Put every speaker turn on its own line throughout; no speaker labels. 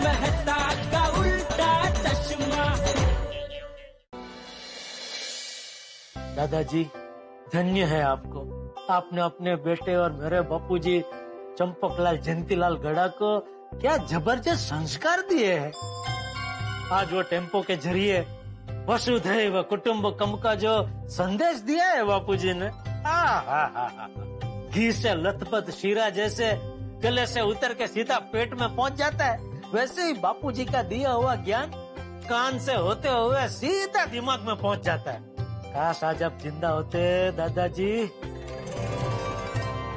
मेहता का उल्टा चश्मा।
दादाजी धन्य है आपको, आपने अपने बेटे और मेरे बापूजी चंपकलाल जयंतीलाल गड़ा को क्या जबरदस्त संस्कार दिए हैं। आज वो टेम्पो के जरिए वसुधैव कुटुंबकम का जो संदेश दिया है बापूजी ने, घी से लथपथ शीरा जैसे गले से उतर के सीधा पेट में पहुंच जाता है, वैसे ही बापूजी का दिया हुआ ज्ञान कान से होते हुए सीधा दिमाग में पहुंच जाता है। काश आज आप जिंदा होते दादाजी,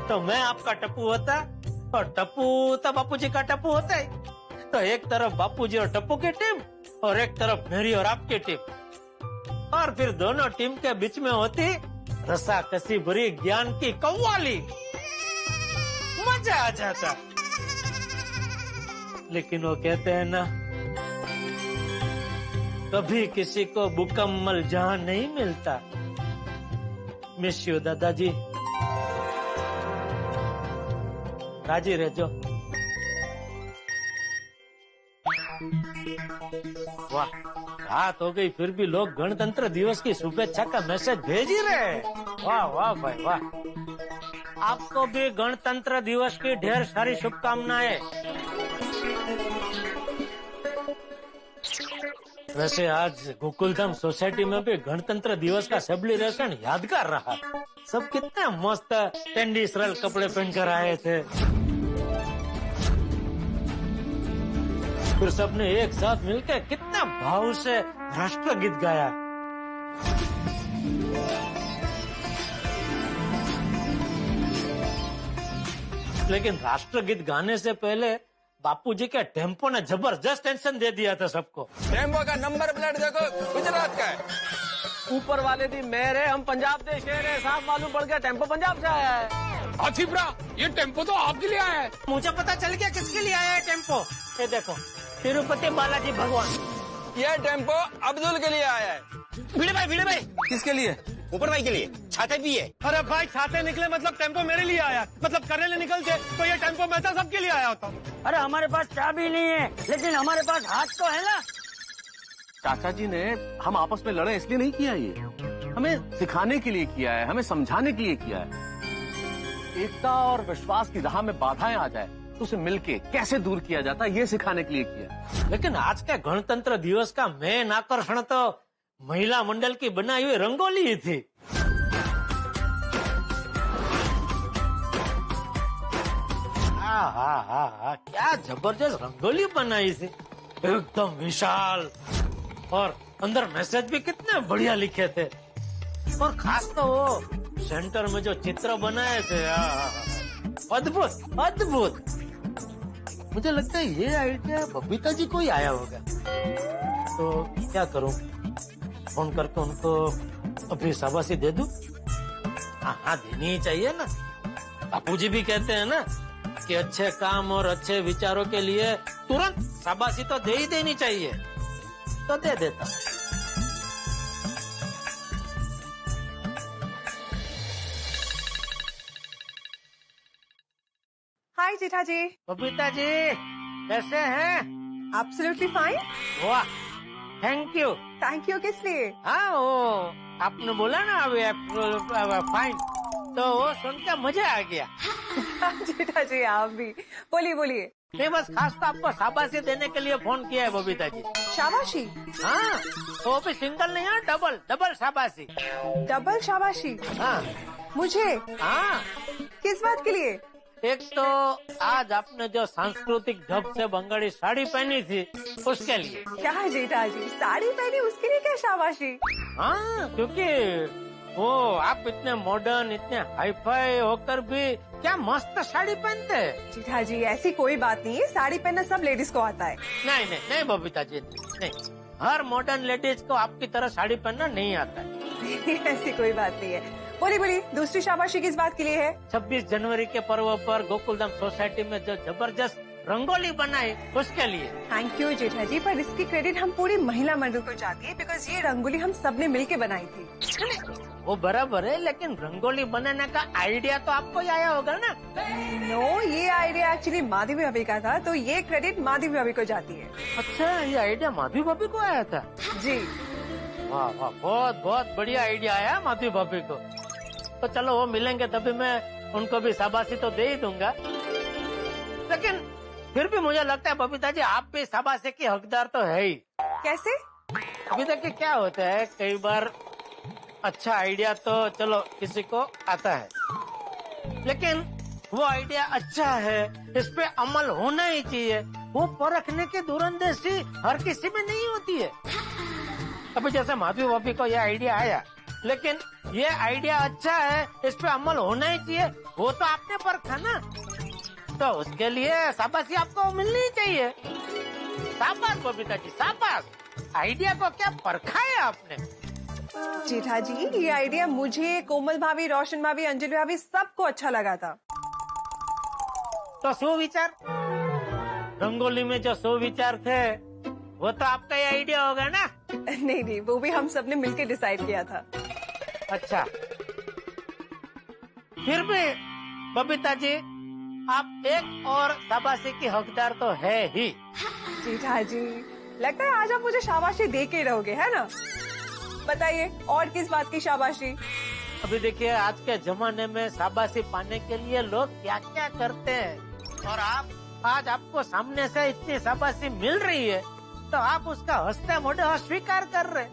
तो मैं आपका टप्पू होता और टप्पू तो बापूजी का टप्पू होता ही। तो एक तरफ बापूजी और टप्पू की टीम और एक तरफ मेरी और आपकी टीम, और फिर दोनों टीम के बीच में होती रसा कसी भरी ज्ञान की कव्वाली, मजा आ जाता। लेकिन वो कहते हैं ना, कभी किसी को मुकम्मल जहां नहीं मिलता। मिस यू दादाजी, राजी रहो। वाह, रात हो गई फिर भी लोग गणतंत्र दिवस की शुभेच्छा का मैसेज भेज ही रहे हैं। वाह वाह भाई वाह। आपको भी गणतंत्र दिवस की ढेर सारी शुभकामनाएं। वैसे आज गोकुलधाम सोसाइटी में भी गणतंत्र दिवस का सेलिब्रेशन यादगार रहा। सब कितने मस्त ट्रेडिशनल कपड़े पहनकर आए थे, फिर सबने एक साथ मिलकर कितना भाव से राष्ट्रगीत गाया। लेकिन राष्ट्रगीत गाने से पहले बापूजी के टेम्पो ने जबरदस्त टेंशन दे दिया था सबको।
टेम्पो का नंबर प्लेट देखो, गुजरात का है।
ऊपर वाले दी मेहर है, हम पंजाब देश के रहे, साफ मालूम पड़ गया टेम्पो पंजाब से आया है।
आसिफरा, ये टेम्पो तो आपके लिए आया है।
मुझे पता चल गया किसके लिए आया है टेम्पो। ये देखो, तिरुपति बालाजी भगवान।
ये टेम्पो अब्दुल के लिए आया है।
भिड़े भाई।
किसके लिए?
ऊपर भाई के लिए छाते भी है।
अरे भाई छाते निकले मतलब टेम्पो मेरे लिए आया, मतलब करेले निकलते तो ये टेम्पो मैं तो सबके लिए आया होता।
अरे हमारे पास चाबी नहीं है, लेकिन हमारे पास हाथ तो है ना।
चाचा जी ने हम आपस में लड़े इसलिए नहीं किया, ये हमें सिखाने के लिए किया है, हमें समझाने के लिए किया है। एकता और विश्वास की राह में बाधाएं आ जाए तो उसे मिलके कैसे दूर किया जाता है, ये सिखाने के लिए किया।
लेकिन आज के गणतंत्र दिवस का मेन आकर्षण तो महिला मंडल की बनाई हुई रंगोली ही थी। हाँ, क्या जबरदस्त रंगोली बनाई थी, एकदम विशाल, और अंदर मैसेज भी कितने बढ़िया लिखे थे। और खास तो वो सेंटर में जो चित्र बनाए थे, अद्भुत। मुझे लगता है ये आइडिया बबीता जी को ही आया होगा। तो क्या करूं, फोन करके उनको अपनी शाबाशी दे दूं? हाँ, देनी ही चाहिए ना। बापूजी भी कहते हैं ना कि अच्छे काम और अच्छे विचारों के लिए तुरंत शाबाशी तो दे ही देनी चाहिए, तो दे देता।
हाय जेठा जी।
बबीता जी कैसे हैं?
Absolutely fine.
वाह, थैंक यू।
थैंक यू किस लिए?
हाँ, वो आपने बोला ना अभी फाइन, तो वो सुन के मजा आ गया।
जेठा जी आप भी बोलिए।
नहीं, बस खास तो आपको शाबाशी देने के लिए फोन किया है बबीता जी।
शाबाशी?
हाँ, वो भी सिंगल नहीं है, डबल शाबाशी।
डबल शाबाशी?
हाँ।
मुझे?
हाँ।
किस बात के लिए?
एक तो आज आपने जो सांस्कृतिक ढंग से बंगाली साड़ी पहनी थी, उसके लिए।
क्या है जेठा जी, साड़ी पहनी उसके लिए क्या शाबाशी?
हाँ, क्योंकि वो आप इतने मॉडर्न, इतने हाईफाई होकर भी क्या मस्त साड़ी पहनते हैं।
जेठा जी ऐसी कोई बात नहीं है, साड़ी पहनना सब लेडीज को आता है।
नहीं बबीता जी, नहीं, हर मॉडर्न लेडीज को आपकी तरह साड़ी पहनना नहीं आता है।
ऐसी कोई बात नहीं है। बोलिए, दूसरी शाबाशी किस बात के लिए है?
26 जनवरी के पर्व पर गोकुलधाम सोसाइटी में जो जबरदस्त रंगोली बनाई, उसके लिए।
थैंक यू जेठा जी, पर इसकी क्रेडिट हम पूरी महिला मंडल को जाती है, बिकॉज ये रंगोली हम सबने मिलके बनाई थी।
वो बराबर है, लेकिन रंगोली बनाने का आइडिया तो आपको ही आया होगा ना?
नो, ये आइडिया एक्चुअली माधवी भाभी का था, तो ये क्रेडिट माधवी भाभी को जाती है।
अच्छा, ये आइडिया माधवी भाभी को आया था?
जी।
वाह वाह, बहुत बहुत बढ़िया आइडिया आया माधवी भाभी को। तो चलो वो मिलेंगे तभी मैं उनको भी शाबाशी तो दे ही दूंगा, लेकिन फिर भी मुझे लगता है बबीता जी आप भी शाबाशी की हकदार तो है ही।
कैसे?
अभी तक क्या होता है, कई बार अच्छा आइडिया तो चलो किसी को आता है, लेकिन वो आइडिया अच्छा है, इस पे अमल होना ही चाहिए, वो परखने की दूरंदेशी हर किसी में नहीं होती है। अभी जैसे माधवी भाभी को ये आइडिया आया, लेकिन ये आइडिया अच्छा है, इस पे अमल होना ही चाहिए, वो तो आपने परखा ना, तो उसके लिए शाबाशी आपको मिलनी ही चाहिए। शाबाश बबीता जी, शाबाश। आइडिया को क्या परखा है आपने?
जेठा जी, ये आइडिया मुझे, कोमल भाभी, रोशन भाभी, अंजलि भाभी सबको अच्छा लगा था।
तो सुविचार, रंगोली में जो सुविचार थे वो तो आपका ही आइडिया होगा ना?
नहीं नहीं, वो भी हम सबने मिलकर डिसाइड किया था।
अच्छा, फिर भी बबीता जी आप एक और शाबाशी की हकदार तो है ही।
जेठा जी, लगता है आज आप मुझे शाबाशी दे के रहोगे, है ना? बताइए और किस बात की शाबाशी?
अभी देखिए, आज के जमाने में शाबाशी पाने के लिए लोग क्या क्या करते हैं, और आज आपको सामने से इतनी शाबाशी मिल रही है तो आप उसका हंसते मोटे अस्वीकार कर रहे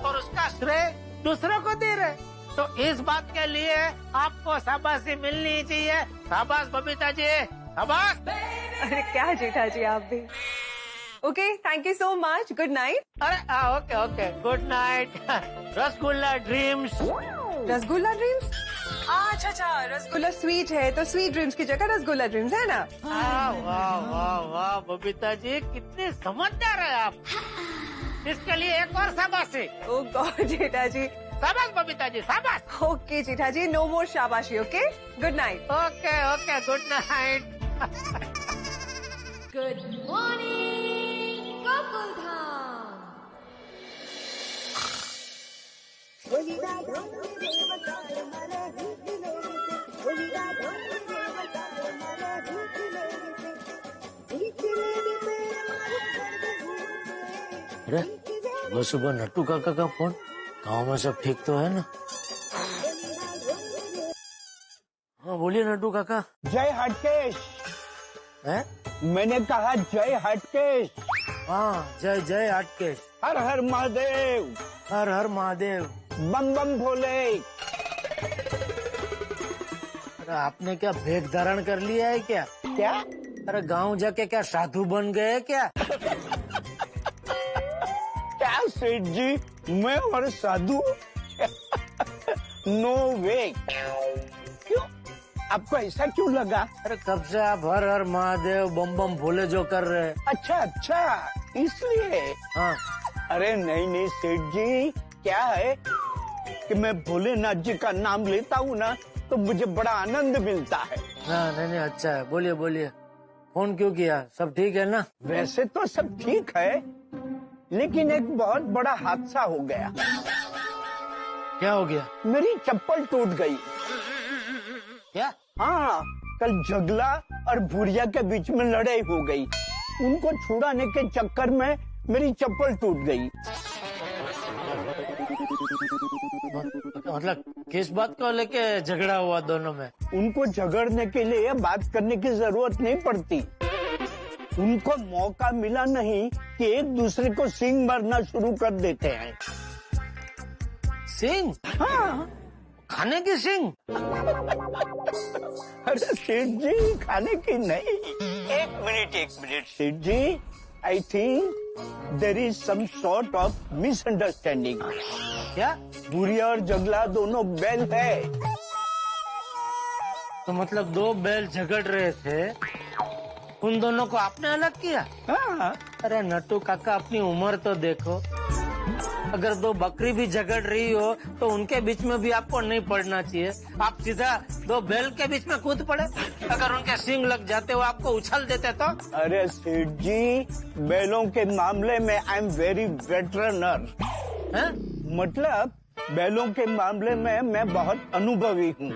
और उसका श्रेय दूसरों को दे रहे, तो इस बात के लिए आपको शाबाशी मिलनी ही चाहिए। शाबाश बबीता जी, शाबाश।
अरे क्या जेठा जी, आप भी। Okay, thank you so much, good night.
अरे okay okay, good night. Rasgulla dreams.
Rasgulla dreams? अच्छा अच्छा, रसगुल्ला स्वीट है तो स्वीट ड्रीम्स की जगह रसगुल्ला ड्रीम्स, है ना?
वाह वाह वाह बबीता जी, कितने समझदार है आप। इसके लिए एक और शाबाशी।
ओह गॉड जेठा जी।
शाबाश बबीता जी, शाबाश।
ओके जेठा जी, नो मोर शाबाशी, okay? Good night.
Okay okay, good night.
Good morning Gokuldham.
अरे सुबह सुबह नट्टू काका का फोन, गाँव में सब ठीक तो है ना? हाँ बोलिए नट्टू काका।
जय हटकेश।
है?
मैंने कहा जय हटकेश।
हाँ, जय जय हटकेश।
हर हर महादेव।
हर हर महादेव।
बम बम भोले।
अरे आपने क्या भेद धारण कर लिया है क्या?
क्या?
अरे गांव जाके क्या साधु बन गए क्या?
क्या सेठ जी, मैं और साधु? नो वे। क्यों? आपको ऐसा क्यों लगा?
अरे कब से आप हर हर महादेव बम बम भोले जो कर रहे?
अच्छा अच्छा, इसलिए।
हाँ।
अरे नहीं नहीं सेठ जी, क्या है कि मैं भोलेनाथ जी का नाम लेता हूँ ना, तो मुझे बड़ा आनंद मिलता है।
हाँ नहीं अच्छा है, बोलिए बोलिए, फोन क्यों किया? सब ठीक है ना?
वैसे तो सब ठीक है, लेकिन एक बहुत बड़ा हादसा हो गया।
क्या हो गया?
मेरी चप्पल टूट गई।
क्या?
हाँ, कल जगला और भूरिया के बीच में लड़ाई हो गई। उनको छुड़ाने के चक्कर में मेरी चप्पल टूट गई।
मतलब किस बात को लेके झगड़ा हुआ दोनों में?
उनको झगड़ने के लिए बात करने की जरूरत नहीं पड़ती। उनको मौका मिला नहीं कि एक दूसरे को सींग मारना शुरू कर देते हैं।
सिंह?
हाँ।
खाने की सिंह?
अरे सेठ जी, खाने की नहीं। एक minute Seth ji, I think there is some sort of misunderstanding.
क्या?
भूरिया और जगला दोनों बैल है।
तो मतलब दो बैल झगड़ रहे थे, उन दोनों को आपने अलग किया?
हाँ।
अरे नट्टू काका, अपनी उम्र तो देखो। अगर दो बकरी भी झगड़ रही हो तो उनके बीच में भी आपको नहीं पड़ना चाहिए, आप सीधा दो बैल के बीच में कूद पड़े। अगर उनके सींग लग जाते वो आपको उछल देते तो?
अरे सेठ जी, बैलों के मामले में आई एम वेरी वेटरनर। मतलब बैलों के मामले में मैं बहुत अनुभवी हूँ।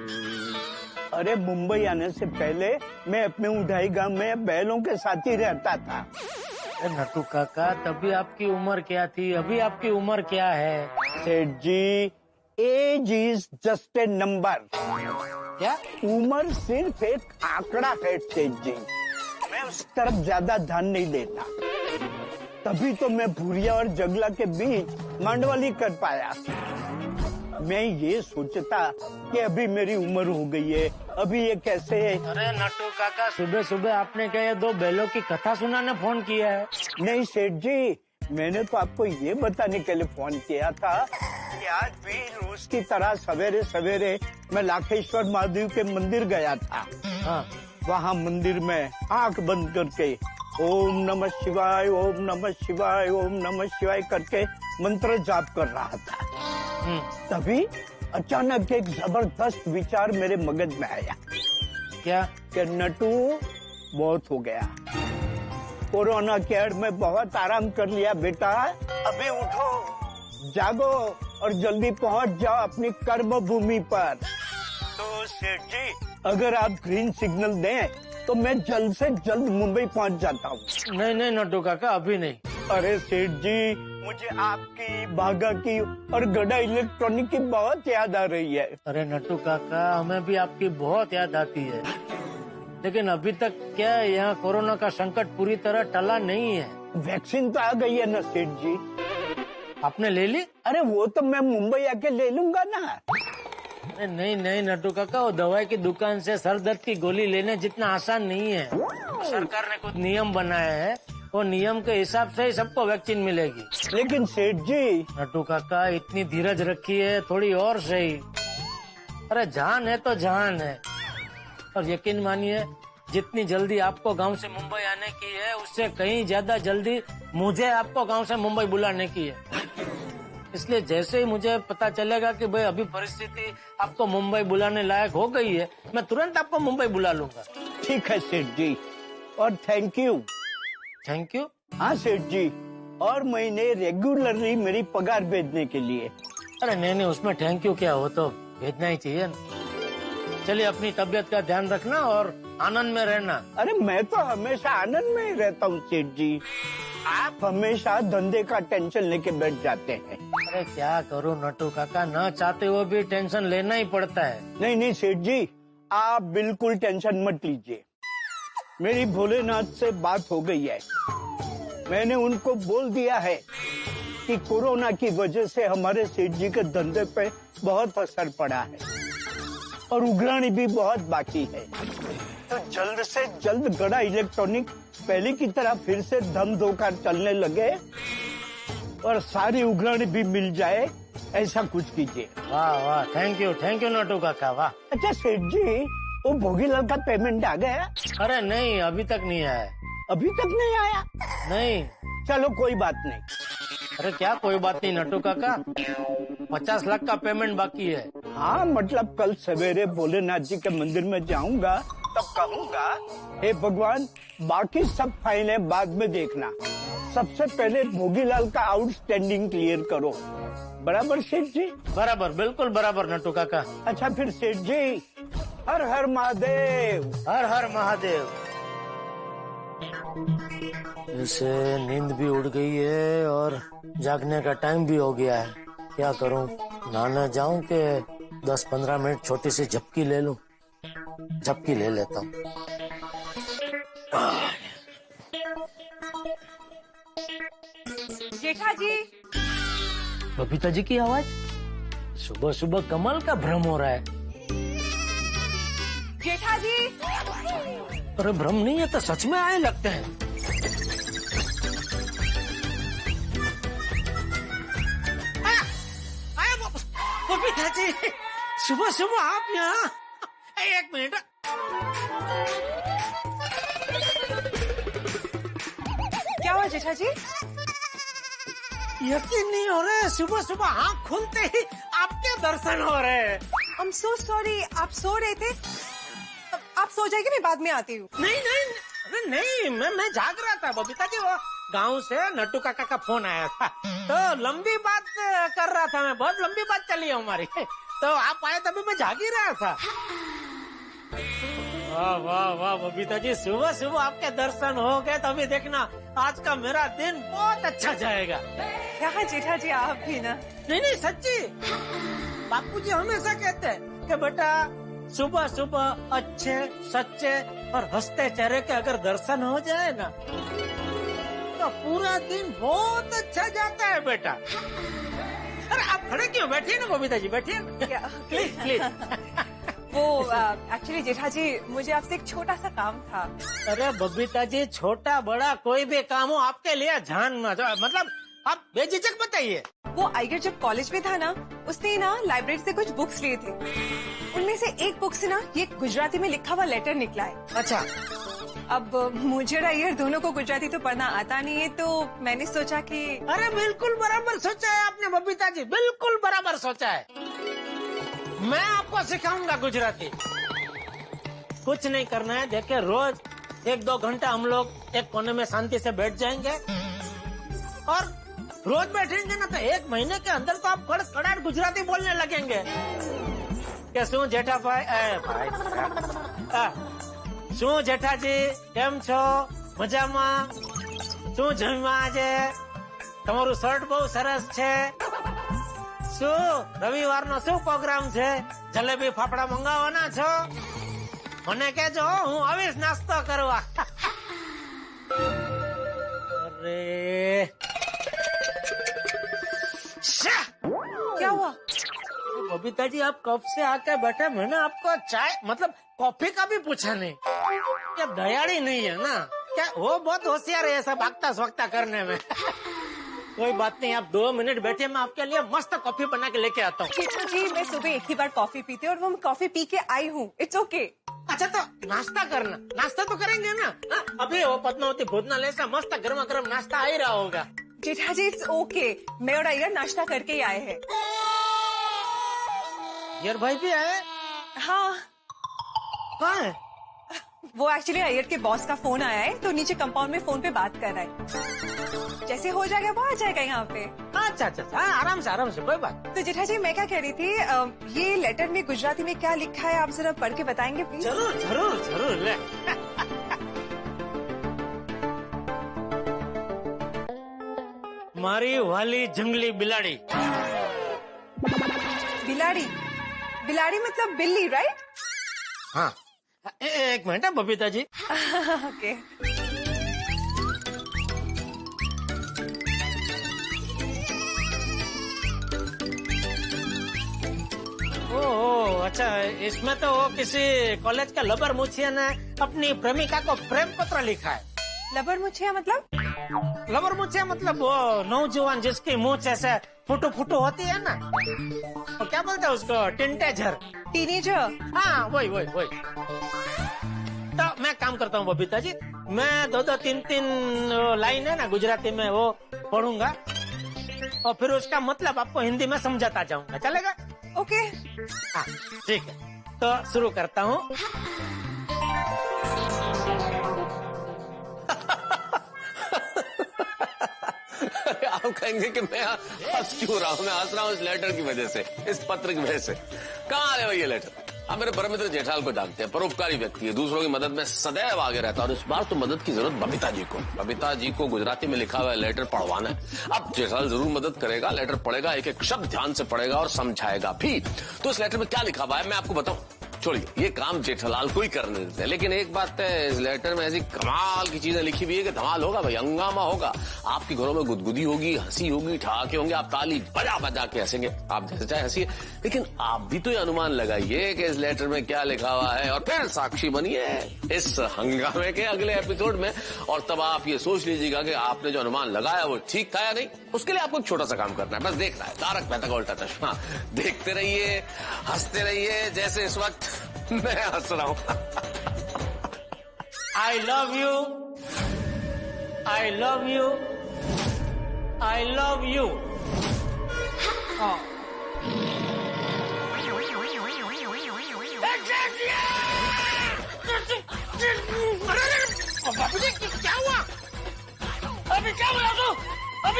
अरे मुंबई आने से पहले मैं अपने उठाई गांव में बैलों के साथ ही रहता था।
नटू काका, तभी आपकी उम्र क्या थी, अभी आपकी उम्र क्या है?
Seth ji, age is just a number.
क्या?
उम्र सिर्फ एक आंकड़ा है सेठ जी। मैं उस तरफ ज्यादा ध्यान नहीं देता, तभी तो मैं भूरिया और जगला के बीच मांडवाली कर पाया। मैं ये सोचता कि अभी मेरी उम्र हो गई है, अभी ये कैसे है।
अरे नटू काका, सुबह सुबह आपने क्या ये दो बैलों की कथा सुनाने फोन किया है?
नहीं सेठ जी, मैंने तो आपको ये बताने के लिए फोन किया था कि आज भी रोज की तरह सवेरे सवेरे मैं लाखेश्वर महादेव के मंदिर गया था।
हाँ।
वहाँ मंदिर में आंख बंद करके ओम नमः शिवाय, ओम नमः शिवाय, ओम नमः शिवाय करके मंत्र जाप कर रहा था। तभी अचानक एक जबरदस्त विचार मेरे मगज में आया।
क्या?
कि नटू, बहुत हो गया, कोरोना केयर में बहुत आराम कर लिया बेटा, अभी उठो, जागो और जल्दी पहुंच जाओ अपनी कर्म भूमि पर। तो सेठ जी, अगर आप ग्रीन सिग्नल दें तो मैं जल्द से जल्द मुंबई पहुंच जाता हूँ।
नहीं नहीं नटू काका, अभी नहीं।
अरे सेठ जी, मुझे आपकी, बागा की और गड़ा इलेक्ट्रॉनिक की बहुत याद आ रही है।
अरे नटू काका, हमें भी आपकी बहुत याद आती है, लेकिन अभी तक क्या यहाँ कोरोना का संकट पूरी तरह टला नहीं है।
वैक्सीन तो आ गई है ना सेठ जी?
आपने ले ली?
अरे वो तो मैं मुंबई आके ले लूंगा ना।
अरे नहीं नहीं नटू काका, वो दवाई की दुकान से सर दर्द की गोली लेने जितना आसान नहीं है। सरकार ने कुछ नियम बनाए हैं, वो नियम के हिसाब से ही सबको वैक्सीन मिलेगी।
लेकिन सेठ जी,
नटू काका, इतनी धीरज रखी है, थोड़ी और सही। अरे जान है तो जान है, और यकीन मानिए जितनी जल्दी आपको गांव से मुंबई आने की है, उससे कहीं ज्यादा जल्दी मुझे आपको गांव से मुंबई बुलाने की है। इसलिए जैसे ही मुझे पता चलेगा कि भाई अभी परिस्थिति आपको मुंबई बुलाने लायक हो गई है, मैं तुरंत आपको मुंबई बुला लूंगा।
ठीक है सेठ जी, और थैंक यू।
Thank you?
हाँ सेठ जी, और महीने रेगुलरली मेरी पगार भेजने के लिए।
अरे नहीं नहीं, उसमें थैंक यू क्या, हो तो भेजना ही चाहिए ना। चलिए, अपनी तबीयत का ध्यान रखना और आनंद में रहना।
अरे मैं तो हमेशा आनंद में ही रहता हूँ सेठ जी, आप हमेशा धंधे का टेंशन लेके बैठ जाते हैं।
अरे क्या करूं नटू काका, न चाहते हुए भी टेंशन लेना ही पड़ता है।
नहीं नहीं सेठ जी, आप बिल्कुल टेंशन मत लीजिए। मेरी भोलेनाथ से बात हो गई है, मैंने उनको बोल दिया है कि कोरोना की वजह से हमारे सेठ जी के धंधे पे बहुत असर पड़ा है और उघराणी भी बहुत बाकी है। तो जल्द से जल्द गड़ा इलेक्ट्रॉनिक पहले की तरह फिर से धम धोकर चलने लगे और सारी उघराणी भी मिल जाए, ऐसा कुछ कीजिए।
वाह वाह, थैंक यू नटू काका, वाह।
अच्छा सेठ जी, वो भोगीलाल का पेमेंट आ गया?
अरे नहीं, अभी तक नहीं आया।
अभी तक नहीं आया?
नहीं।
चलो कोई बात नहीं।
अरे क्या कोई बात नहीं नटू काका, 50 लाख का पेमेंट बाकी है।
हाँ, मतलब कल सवेरे भोलेनाथ जी के मंदिर में जाऊंगा तब कहूँगा, हे भगवान, बाकी सब फाइलें बाद में देखना, सबसे पहले भोगीलाल का आउटस्टैंडिंग क्लियर करो। बराबर सेठ जी?
बराबर, बिल्कुल बराबर नटू काका।
अच्छा फिर सेठ जी, हर हर महादेव।
हर हर महादेव। इसे नींद भी उड़ गई है और जागने का टाइम भी हो गया है। क्या करूं, नहाने जाऊं कि 10-15 मिनट छोटी सी झपकी ले लूं? झपकी ले लेता हूं।
जेठा जी।
बबीता जी की आवाज? सुबह सुबह कमाल का भ्रम हो रहा है।
जेठा जी।
अरे भ्रम नहीं है तो सच में आए लगते हैं। बबीता जी, सुबह सुबह आप यहाँ? एक मिनट।
क्या हुआ जेठा जी?
यकीन नहीं हो रहा है, सुबह सुबह आँख खुलते ही आपके दर्शन हो रहे हैं।
I'm so sorry, आप सो रहे थे? आप सो जाइए, मैं बाद में आती हूँ।
नहीं नहीं, अरे अरे नहीं, मैं जाग रहा था बबीता जी। वो गांव से नट्टू काका का फोन आया था, तो लंबी बात कर रहा था मैं, बहुत लंबी बात चली है हमारी। तो आप आए तभी मैं जाग ही रहा था। वाह वाह वाह बबीता जी, सुबह सुबह आपके दर्शन हो गए तो अभी देखना आज का मेरा दिन बहुत अच्छा जाएगा।
क्या जेठा जी आप भी ना।
नहीं सच्ची, बापूजी हमेशा कहते हैं कि बेटा सुबह सुबह अच्छे सच्चे और हंसते चेहरे के अगर दर्शन हो जाए ना तो पूरा दिन बहुत अच्छा जाता है बेटा। अरे आप खड़े क्यों, बैठिए ना बबीता जी, बैठिए ना प्लीज प्लीज।
वो एक्चुअली जेठा जी मुझे आपसे एक छोटा सा काम था।
अरे बबीता जी, छोटा बड़ा कोई भी काम हो आपके लिए जान मतलब आप बेझिझक बताइए।
वो आइगर जब कॉलेज में था ना, उसने ना लाइब्रेरी से कुछ बुक्स लिए थे। उनमें से एक बुक से ना ये गुजराती में लिखा हुआ लेटर निकला है।
अच्छा।
अब मुझे और आइगर दोनों को गुजराती तो पढ़ना आता नहीं है, तो मैंने सोचा कि
अरे बिल्कुल बराबर सोचा है आपने बबीता जी, बिल्कुल बराबर सोचा है। मैं आपको सिखाऊंगा गुजराती। कुछ नहीं करना है, देखिए रोज 1-2 घंटा हम लोग एक कोने में शांति से बैठ जाएंगे और रोज बैठेंगे ना तो 1 महीने के अंदर तो आप कड़ाट गुजराती बोलने लगेंगे। क्या શું जेठा શું જેઠાજી કેમ છો, મજામાં? શું જમ્યા આજે? તમારું શર્ટ બહુ સરસ છે। શું રવિવારનો શું પ્રોગ્રામ છે? જલેબી ફાફડા મંગાવવાના છો? મને કહેજો, હું આવીશ નાસ્તો કરવા। અરે
क्या हुआ?
बबीता जी आप कब से आके बैठे, मैंने आपको चाय मतलब कॉफी का भी पूछा नहीं। क्या दयाड़ी नहीं है ना क्या? वो बहुत होशियार है ऐसा भागता स्वगता करने में। कोई बात नहीं, आप 2 मिनट बैठिए, मैं आपके लिए मस्त कॉफी बना के लेके आता हूँ।
जेठा जी मैं सुबह एक ही बार कॉफी पीती हूँ और वो मैं कॉफी पी के आई हूँ। It's okay.
अच्छा तो नाश्ता करना, नाश्ता तो करेंगे ना। अभी वो पद्मावती भोजनालय से मस्त गर्मा गर्म नाश्ता आ ही रहा होगा।
जेठा जी इट्स ओके, मैं और आइगर नाश्ता करके ही आए हैं।
यार भाई भी आए?
हाँ।
कहाँ है?
वो एक्चुअली अय्यर के बॉस का फोन आया है, तो नीचे कंपाउंड में फोन पे बात कर रहा है। जैसे हो जाएगा वो आ जाएगा यहाँ पे।
अच्छा अच्छा, आराम से कोई बात।
तो जेठा जी मैं क्या कह रही थी, ये लेटर में गुजराती में क्या लिखा है आप जरा पढ़ के बताएंगे प्लीज?
जरूर जरूर जरूर। ले मारी वाली जंगली बिलाड़ी।
बिलाड़ी? बिलाड़ी मतलब बिल्ली, राइट?
हाँ, एक मिनट है बबीता जी।
ओके।
ओह अच्छा, इसमें तो वो किसी कॉलेज के लबर मुछिया ने अपनी प्रेमिका को प्रेम पत्र लिखा है।
लबर मुछिया मतलब?
लबर मुछिया मतलब वो नौजवान जिसकी मूछ ऐसे फुटू फुटू होती है ना, तो क्या बोलते हैं उसको? टिंटेजर।
टीनेजर?
हाँ वही। तो मैं काम करता हूँ बबीता जी, मैं 2-2, 3-3 लाइन है ना गुजराती में वो पढ़ूंगा और फिर उसका मतलब आपको हिंदी में समझाता जाऊंगा, चलेगा?
ओके।
हाँ ठीक है, तो शुरू करता हूँ।
आप कहेंगे कि मैं हंस क्यों रहा हूँ? मैं हंस रहा हूँ इस लेटर की वजह से, इस पत्र की वजह से। कहाँ है ये लेटर? आप मेरे परम मित्र जेठाल को जानते हैं, परोपकारी व्यक्ति है, दूसरों की मदद में सदैव आगे रहता है और इस बार तो मदद की जरूरत बबीता जी को गुजराती में लिखा हुआ लेटर पढ़वाना है। अब जेठाल जरूर मदद करेगा, लेटर पढ़ेगा, एक एक शब्द ध्यान से पढ़ेगा और समझाएगा भी। तो इस लेटर में क्या लिखा हुआ है मैं आपको बताऊं। छोड़िए, ये काम जेठालाल को ही करने देते हैं, लेकिन एक बात है, इस लेटर में ऐसी कमाल की चीजें लिखी हुई है कि धमाल होगा भाई, हंगामा होगा। आपके घरों में गुदगुदी होगी, हंसी होगी, ठहाके होंगे, आप ताली बजा बजा के हंसेंगे, आप जैसे चाहे हंसिए। लेकिन आप भी तो ये अनुमान लगाइए कि इस लेटर में क्या लिखा हुआ है और फिर साक्षी बनिए इस हंगामे के अगले एपिसोड में, और तब आप ये सोच लीजिएगा कि आपने जो अनुमान लगाया वो ठीक था या नहीं। उसके लिए आपको एक छोटा सा काम करना है, बस देखना है तारक मेहता का उल्टा चश्मा। देखते रहिए, हंसते रहिए, जैसे इस वक्त मैं हंस रहा हूं।
I love you, I love you, I love you।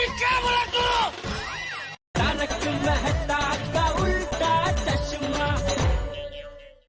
अभी क्या बोला तू?